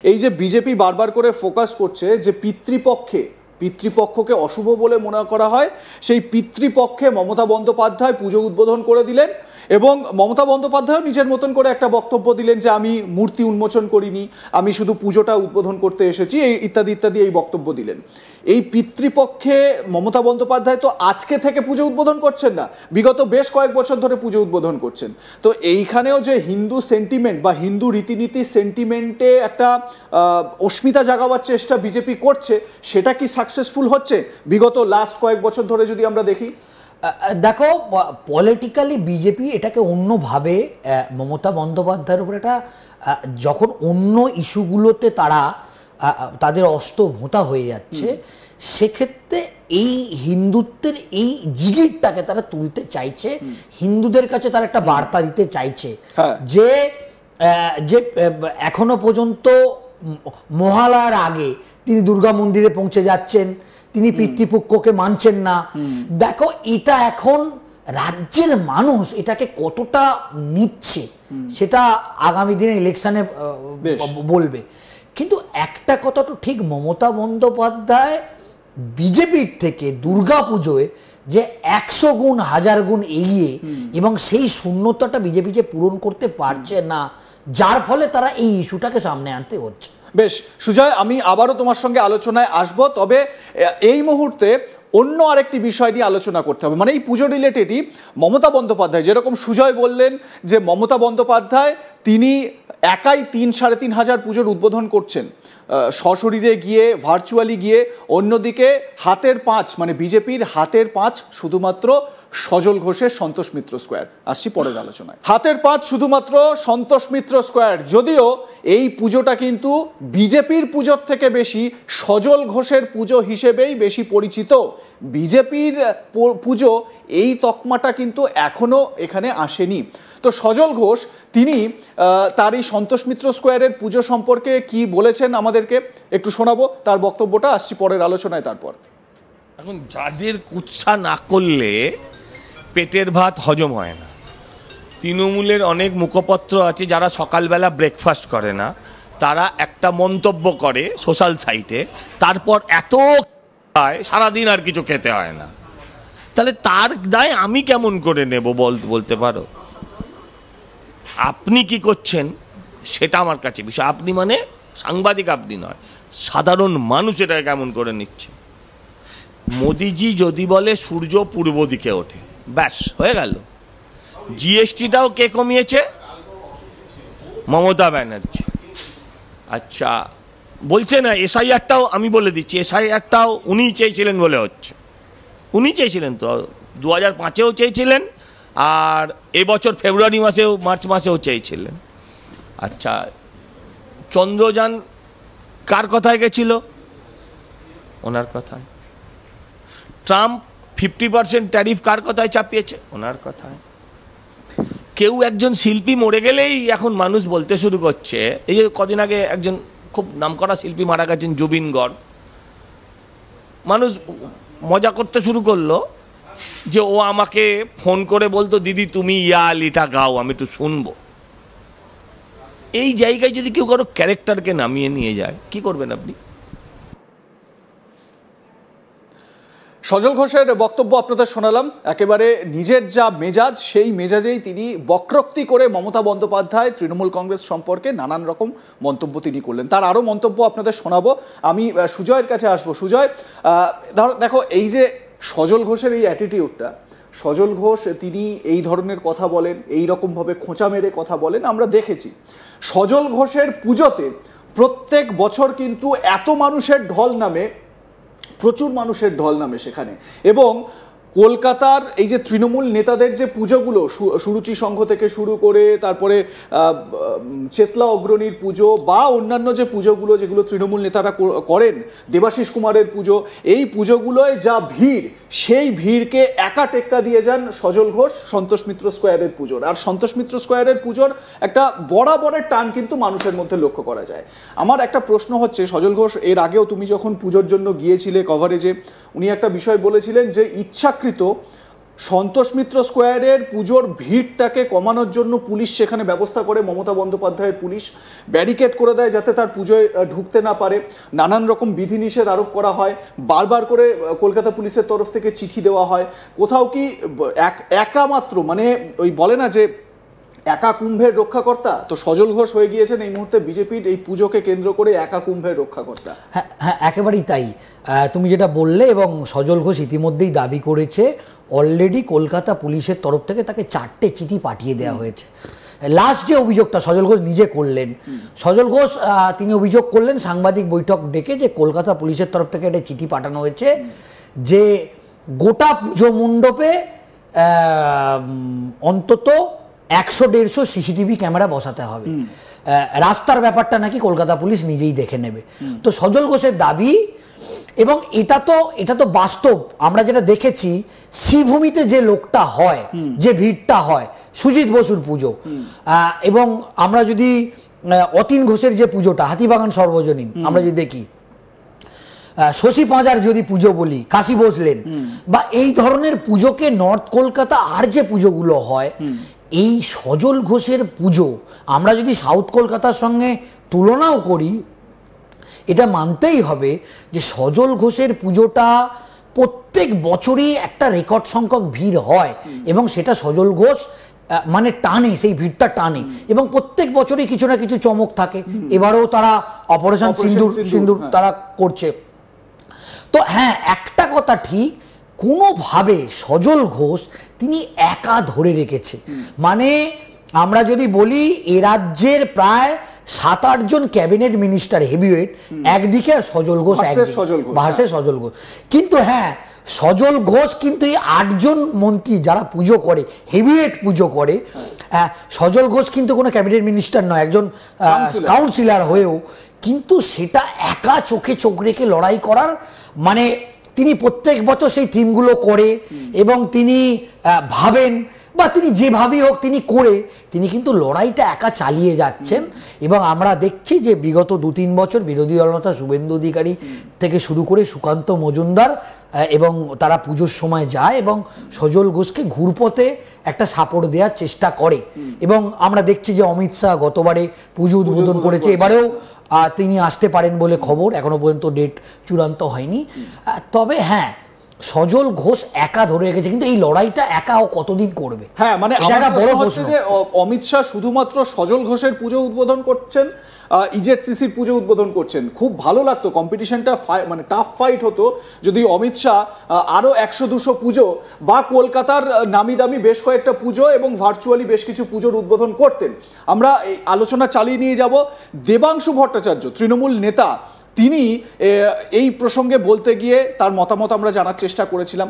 এই যে বিজেপি বারবার করে ফোকাস করছে যে পিতৃপক্ষকে অশুভ বলে মনে করা হয়, সেই পিতৃপক্ষে মমতা বন্দ্যোপাধ্যায় পুজো উদ্বোধন করে দিলেন এবং মমতা বন্দ্যোপাধ্যায় নিজের মতন করে একটা বক্তব্য দিলেন যে আমি মূর্তি উন্মোচন করিনি, আমি শুধু পুজোটা উদ্বোধন করতে এসেছি, এই ইত্যাদি ইত্যাদি এই বক্তব্য দিলেন। এই পিতৃপক্ষে মমতা বন্দ্যোপাধ্যায় তো আজকে থেকে পুজো উদ্বোধন করছেন না, বিগত বেশ কয়েক বছর ধরে পুজো উদ্বোধন করছেন। তো এইখানেও যে হিন্দু সেন্টিমেন্ট বা হিন্দু রীতিনীতি সেন্টিমেন্টে একটা অস্মিতা জাগাবার চেষ্টা বিজেপি করছে, সেটা কি সাকসেসফুল হচ্ছে বিগত লাস্ট কয়েক বছর ধরে যদি আমরা দেখি? দেখো, পলিটিক্যালি বিজেপি এটাকে অন্যভাবে মমতা বন্দ্যোপাধ্যায়ের উপর একটা যখন অন্য ইস্যুগুলোতে তারা তাদের অস্ত্র ভোঁতা হয়ে যাচ্ছে, সেক্ষেত্রে এই হিন্দুত্বের এই জিগিরটাকে তারা তুলতে চাইছে, হিন্দুদের কাছে তারা একটা বার্তা দিতে চাইছে যে যে এখনো পর্যন্ত মহালয়ার আগে তিনি দুর্গা মন্দিরে পৌঁছে যাচ্ছেন, তিনি পিতৃপক্ষকে মানছেন না। দেখো, এটা এখন রাজ্যের মানুষ এটাকে কতটা নিচ্ছে সেটা আগামী দিনে ইলেকশনে বলবে। কিন্তু একটা কথা তো ঠিক, মমতা বন্দ্যোপাধ্যায় বিজেপির থেকে দুর্গা পুজোয় যে 100 গুণ 1000 গুণ এগিয়ে এবং সেই শূন্যতাটা বিজেপিকে পূরণ করতে পারছে না, যার ফলে তারা এই ইস্যুটাকে সামনে আনতে হচ্ছে। বেশ সুজয়, আমি আবারও তোমার সঙ্গে আলোচনায় আসব, তবে এই মুহূর্তে অন্য আরেকটি বিষয় নিয়ে আলোচনা করতে হবে, মানে এই পুজো রিলেটেডই। মমতা বন্দ্যোপাধ্যায়, যেরকম সুজয় বললেন যে মমতা বন্দ্যোপাধ্যায় তিনি একাই 3-3.5 হাজার পুজোর উদ্বোধন করছেন, সশরীরে গিয়ে, ভার্চুয়ালি গিয়ে। অন্যদিকে হাতের পাঁচ, মানে বিজেপির হাতের পাঁচ শুধুমাত্র সজল ঘোষের সন্তোষ মিত্র স্কোয়ার। আসছি পরের আলোচনায়। হাতের পাঁচ শুধুমাত্র সন্তোষ মিত্র স্কোয়ার, যদিও এই পুজোটা কিন্তু বিজেপির পুজোর থেকে বেশি সজল ঘোষের পুজো হিসেবেই বেশি পরিচিত। বিজেপির পুজো, এই তকমাটা কিন্তু এখনো এখানে আসেনি। তো সজল ঘোষ তিনি তার এই সন্তোষ মিত্র স্কোয়ারের পুজো সম্পর্কে কি বলেছেন আমাদেরকে একটু শোনাবো, তার বক্তব্যটা। আসছি পরের আলোচনায়। তারপর এখন যাদের কুৎসা না করলে পেটের ভাত হজম হয় না, তৃণমূলের অনেক মুখপত্র আছে যারা সকালবেলা ব্রেকফাস্ট করে না, তারা একটা মন্তব্য করে সোশ্যাল সাইটে, তারপর এত সারাদিন আর কিছু খেতে হয় না। তাহলে তার দায় আমি কেমন করে নেব বলতে পারো? আপনি কি করছেন সেটা আমার কাছে বিষয়। আপনি মানে সাংবাদিক আপনি নয়, সাধারণ মানুষ এটা কেমন করে নিচ্ছে। মোদিজি যদি বলে সূর্য পূর্ব দিকে ওঠে, ব্যাস হয়ে গেল। জিএসটিটাও কে কমিয়েছে? মমতা ব্যানার্জি। আচ্ছা, বলছে না এসআইআরটাও, আমি বলে দিচ্ছি, এসআইআরটাও উনিই চেয়েছিলেন বলে হচ্ছে। উনি চেয়েছিলেন তো, 2005-এও চেয়েছিলেন, আর এবছর ফেব্রুয়ারি মাসেও, মার্চ মাসেও চেয়েছিলেন। আচ্ছা, চন্দ্রযান কার কথায় গেছিল? ওনার কথায়। ট্রাম্প 50% ট্যারিফ কার কথায় চাপিয়েছে? ওনার কথায়। কেউ একজন শিল্পী মরে গেলেই এখন মানুষ বলতে শুরু করছে, এই যে কদিন আগে একজন খুব নামকরা শিল্পী মারা গেছেন, জুবিন গর্গ, মানুষ মজা করতে শুরু করলো যে ও আমাকে ফোন করে বলতো, দিদি তুমি ইয়া আলিটা গাও, আমি একটু শুনবো। এই জায়গায় যদি কেউ কারো ক্যারেক্টারকে নামিয়ে নিয়ে যায়, কি করবেন আপনি? সজল ঘোষের বক্তব্য আপনাদের শোনালাম। একেবারে নিজের যা মেজাজ, সেই মেজাজেই তিনি বক্রোক্তি করে মমতা বন্দ্যোপাধ্যায়, তৃণমূল কংগ্রেস সম্পর্কে নানান রকম মন্তব্য তিনি করলেন। তার আরও মন্তব্য আপনাদের শোনাবো। আমি সুজয়ের কাছে আসবো। সুজয়, দেখো, এই যে সজল ঘোষের এই অ্যাটিটিউডটা, সজল ঘোষ তিনি এই ধরনের কথা বলেন, এই রকমভাবে খোঁচা মেরে কথা বলেন, আমরা দেখেছি। সজল ঘোষের পুজোতে প্রত্যেক বছর কিন্তু এত মানুষের ঢল নামে, প্রচুর মানুষের ঢল নামে সেখানে। এবং কলকাতার এই যে তৃণমূল নেতাদের যে পুজোগুলো, সুরুচি সংঘ থেকে শুরু করে, তারপরে চেতলা অগ্রণীর পুজো বা অন্যান্য যে পুজোগুলো যেগুলো তৃণমূল নেতারা করেন, দেবাশিস কুমারের পুজো, এই পুজোগুলোয় যা ভিড়, সেই ভিড়কে একা টেক্কা দিয়ে যান সজল ঘোষ সন্তোষ মিত্র স্কোয়ারের পুজোর। আর সন্তোষ মিত্র স্কোয়ারের পুজোর একটা বরাবরের টান কিন্তু মানুষের মধ্যে লক্ষ্য করা যায়। আমার একটা প্রশ্ন হচ্ছে, সজল ঘোষ, এর আগেও তুমি যখন পুজোর জন্য গিয়েছিলে কভারেজে, উনি একটা বিষয় বলেছিলেন যে ইচ্ছাকৃত সন্তোষ মিত্র স্কোয়ারের পুজোর ভিড়টাকে কমানোর জন্য পুলিশ সেখানে ব্যবস্থা করে, মমতা বন্দ্যোপাধ্যায়ের পুলিশ ব্যারিকেড করে দেয় যাতে তার পুজোয় ঢুকতে না পারে, নানান রকম বিধিনিষেধ আরোপ করা হয়, বারবার করে কলকাতা পুলিশের তরফ থেকে চিঠি দেওয়া হয়। কোথাও কি একা মাত্র মানে ওই বলে না যে একা কুম্ভের রক্ষাকর্তা, তো সজল ঘোষ হয়ে গিয়েছেন এই মুহূর্তে বিজেপির এই পুজোকে কেন্দ্র করে একা কুম্ভের রক্ষাকর্তা। হ্যাঁ হ্যাঁ, একেবারেই তাই। তুমি যেটা বললে, এবং সজল ঘোষ ইতিমধ্যেই দাবি করেছে অলরেডি কলকাতা পুলিশের তরফ থেকে তাকে 4টে চিঠি পাঠিয়ে দেওয়া হয়েছে। লাস্ট যে অভিযোগটা সজল ঘোষ নিজে করলেন, সজল ঘোষ তিনি অভিযোগ করলেন সাংবাদিক বৈঠক ডেকে যে কলকাতা পুলিশের তরফ থেকে একটা চিঠি পাঠানো হয়েছে যে গোটা পুজো মণ্ডপে অন্তত 100-150 সিসিটিভি ক্যামেরা বসাতে হবে, রাস্তার ব্যাপারটা নাকি কলকাতা পুলিশ নিজেই দেখে নেবে। তো সজল ঘোষের দাবি, এবং এটা তো বাস্তব, আমরা যেটা দেখেছি শ্রীভূমিতে যে লোকটা হয়, যে ভিড়টা হয়, সুজিত বসুর পুজো, এবং আমরা যদি অতীন ঘোষের যে পুজোটা হাতিবাগান সর্বজনীন আমরা যদি দেখি, শশী পাঁজার যদি পুজো বলি, কাশী বসলেন, বা এই ধরনের পুজোকে নর্থ কলকাতা আর যে পুজোগুলো হয়, এই সজল ঘোষের পুজো আমরা যদি সাউথ কলকাতার সঙ্গে তুলনাও করি, এটা মানতেই হবে যে সজল ঘোষের পুজোটা প্রত্যেক বছরই একটা রেকর্ড সংখ্যক ভিড় হয়, এবং সেটা সজল ঘোষ মানে টানে, সেই ভিড়টা টানে, এবং প্রত্যেক বছরই কিছু না কিছু চমক থাকে। এবারেও তারা অপারেশন সিন্দুর তারা করছে। তো হ্যাঁ, একটা কথা ঠিক, কোনোভাবে সজল ঘোষ তিনি একা ধরে রেখেছে। মানে আমরা যদি বলি এ রাজ্যের প্রায় 7-8 জন ক্যাবিনেট মিনিস্টার হেভিওয়েট একদিকে, আর সজল ঘোষ ভার্সেস সজল ঘোষ। কিন্তু হ্যাঁ, সজল ঘোষ কিন্তু এই 8 জন মন্ত্রী যারা পুজো করে, হেভিওয়েট পুজো করে, সজল ঘোষ কিন্তু কোনো ক্যাবিনেট মিনিস্টার নয়, একজন কাউন্সিলর হয়েও কিন্তু সেটা একা চোখে চোখ রেখে লড়াই করার, মানে তিনি প্রত্যেক বছর সেই থিমগুলো করে, এবং তিনি ভাবেন বা তিনি যেভাবেই হোক তিনি করে, তিনি কিন্তু লড়াইটা একা চালিয়ে যাচ্ছেন। এবং আমরা দেখছি যে বিগত 2-3 বছর বিরোধী দলনেতা শুভেন্দু অধিকারী থেকে শুরু করে সুকান্ত মজুমদার, এবং তারা পুজোর সময় যায় এবং সজল ঘোষকে ঘুরপথে একটা সাপোর্ট দেওয়ার চেষ্টা করে। এবং আমরা দেখছি যে অমিত শাহ গতবারে পুজো উদ্বোধন করেছে, এবারেও তিনি আসতে পারেন বলে খবর, এখনো পর্যন্ত ডেট চূড়ান্ত হয়নি। তবে হ্যাঁ, সজল ঘোষ একা ধরে রেখেছে, কিন্তু এই লড়াইটা একা ও কতদিন করবে? হ্যাঁ, মানে বড় প্রশ্ন যে অমিত শাহ শুধুমাত্র সজল ঘোষের পুজো উদ্বোধন করছেন, ইজেডসিসির পুজো উদ্বোধন করছেন। খুব ভালো লাগতো, কম্পিটিশনটা মানে টাফ ফাইট হতো যদি অমিত শাহ আরো 100-200 পুজো বা কলকাতার নামি দামি বেশ কয়েকটা পুজো এবং ভার্চুয়ালি বেশ কিছু পুজোর উদ্বোধন করতেন। আমরা এই আলোচনা চালিয়ে নিয়ে যাব। দেবাংশু ভট্টাচার্য, তৃণমূল নেতা, তিনি এই প্রসঙ্গে বলতে গিয়ে তার মতামত আমরা জানার চেষ্টা করেছিলাম।